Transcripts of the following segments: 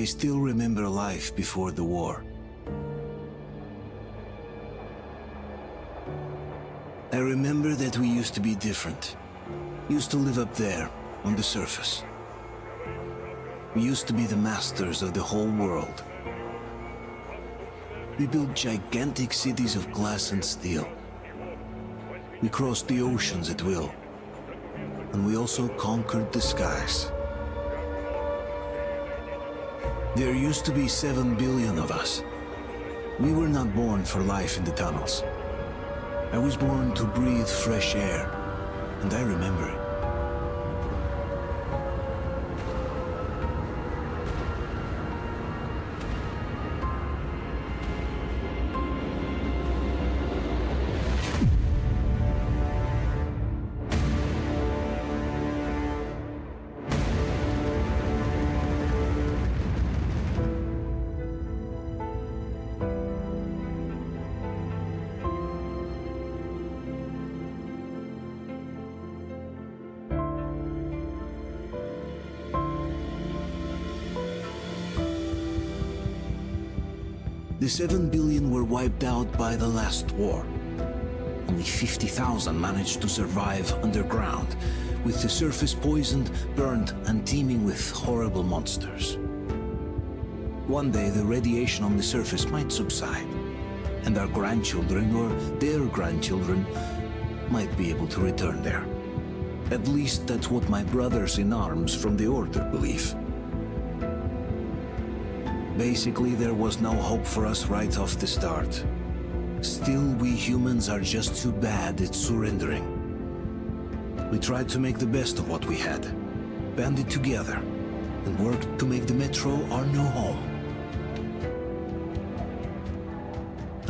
still remember life before the war. I remember that we used to be different. Used to live up there, on the surface. We used to be the masters of the whole world. We built gigantic cities of glass and steel. We crossed the oceans at will. And we also conquered the skies. There used to be 7 billion of us. We were not born for life in the tunnels. I was born to breathe fresh air, and I remember it. The 7 billion were wiped out by the last war. Only 50,000 managed to survive underground, with the surface poisoned, burnt, and teeming with horrible monsters. One day the radiation on the surface might subside, and our grandchildren or their grandchildren might be able to return there. At least that's what my brothers in arms from the Order believe. Basically, there was no hope for us right off the start. Still, we humans are just too bad at surrendering. We tried to make the best of what we had, banded together, and worked to make the Metro our new home.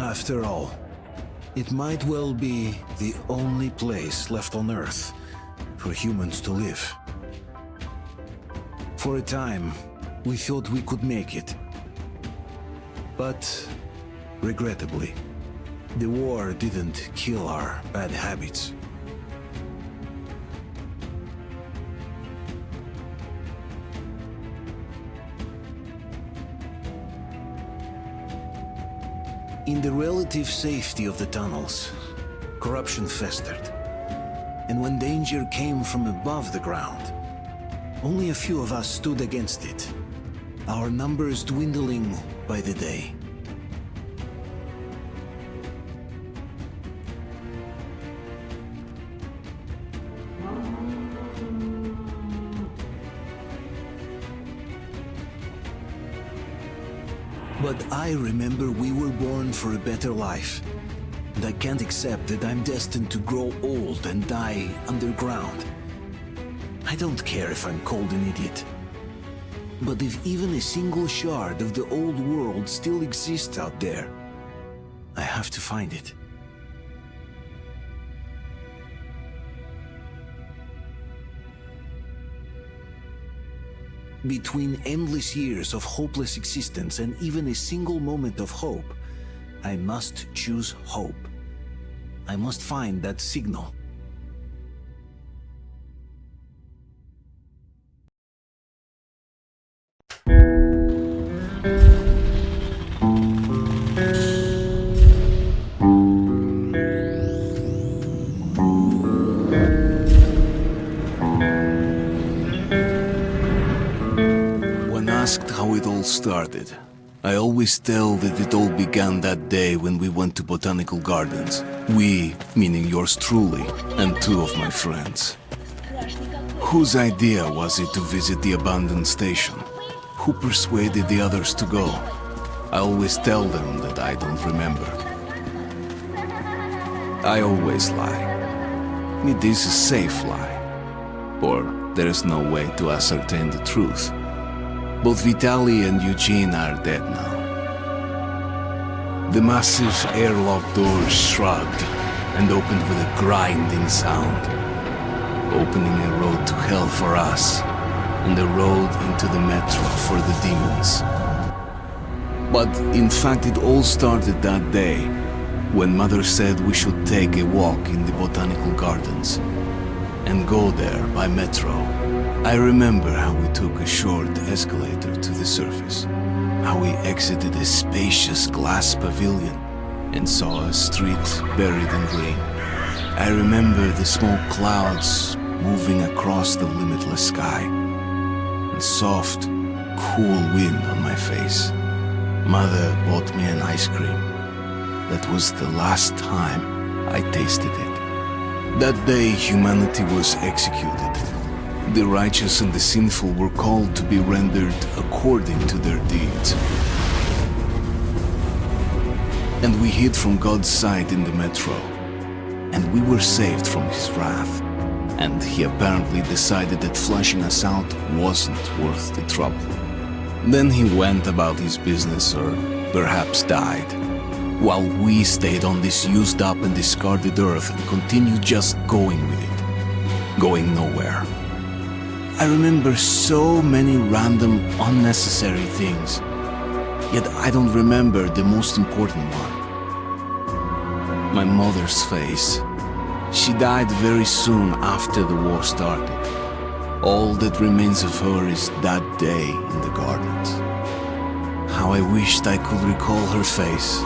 After all, it might well be the only place left on Earth for humans to live. For a time, we thought we could make it. But, regrettably, the war didn't kill our bad habits. In the relative safety of the tunnels, corruption festered. And when danger came from above the ground, only a few of us stood against it, our numbers dwindling by the day. But I remember we were born for a better life, and I can't accept that I'm destined to grow old and die underground. I don't care if I'm called an idiot. But if even a single shard of the old world still exists out there, I have to find it. Between endless years of hopeless existence and even a single moment of hope, I must choose hope. I must find that signal. Asked how it all started, I always tell that it all began that day when we went to botanical gardens. We, meaning yours truly, and 2 of my friends. Whose idea was it to visit the abandoned station? Who persuaded the others to go? I always tell them that I don't remember. I always lie. It is a safe lie. Or there is no way to ascertain the truth. Both Vitaly and Eugene are dead now. The massive airlock doors shrugged and opened with a grinding sound, opening a road to hell for us and a road into the Metro for the demons. But in fact, it all started that day when Mother said we should take a walk in the botanical gardens and go there by Metro I remember how we took a short escalator to the surface, how we exited a spacious glass pavilion and saw a street buried in green. I remember the smoke clouds moving across the limitless sky, and soft, cool wind on my face. Mother bought me an ice cream. That was the last time I tasted it. That day, humanity was executed. The righteous and the sinful were called to be rendered according to their deeds. And we hid from God's sight in the metro. And we were saved from his wrath. And he apparently decided that flushing us out wasn't worth the trouble. Then he went about his business, or perhaps died, while we stayed on this used up and discarded earth and continued just going with it, going nowhere. I remember so many random, unnecessary things, yet I don't remember the most important one. My mother's face. She died very soon after the war started. All that remains of her is that day in the gardens. How I wished I could recall her face.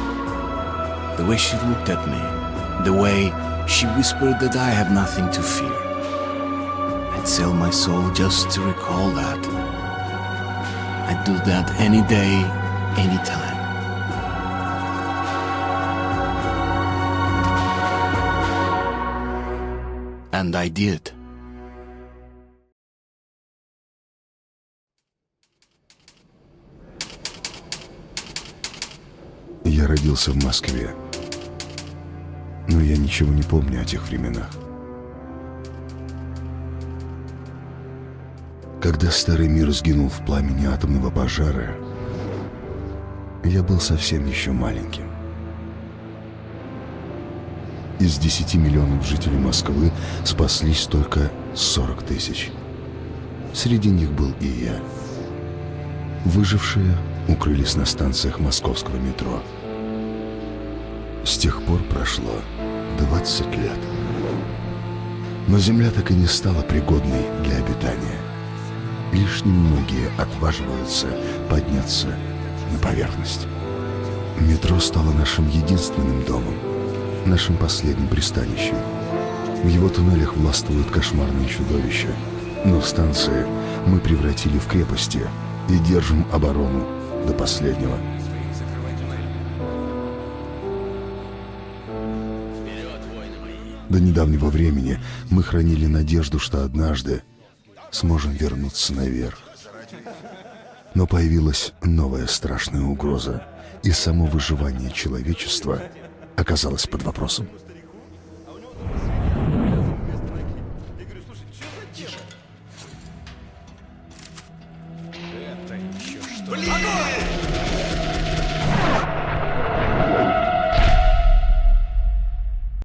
The way she looked at me, the way she whispered that I have nothing to fear. I'd sell my soul just to recall that. I'd do that any day, any time. And I did. Я родился в Москве, но я ничего не помню о тех временах. Когда старый мир сгинул в пламени атомного пожара, я был совсем еще маленьким. Из 10 миллионов жителей Москвы спаслись только 40 тысяч. Среди них был и я. Выжившие укрылись на станциях московского метро. С тех пор прошло 20 лет. Но земля так и не стала пригодной для обитания. Лишь немногие отваживаются подняться на поверхность. Метро стало нашим единственным домом, нашим последним пристанищем. В его туннелях властвуют кошмарные чудовища, но станции мы превратили в крепости и держим оборону до последнего. До недавнего времени мы хранили надежду, что однажды сможем вернуться наверх. Но появилась новая страшная угроза, и само выживание человечества оказалось под вопросом. Это еще что? Огонь!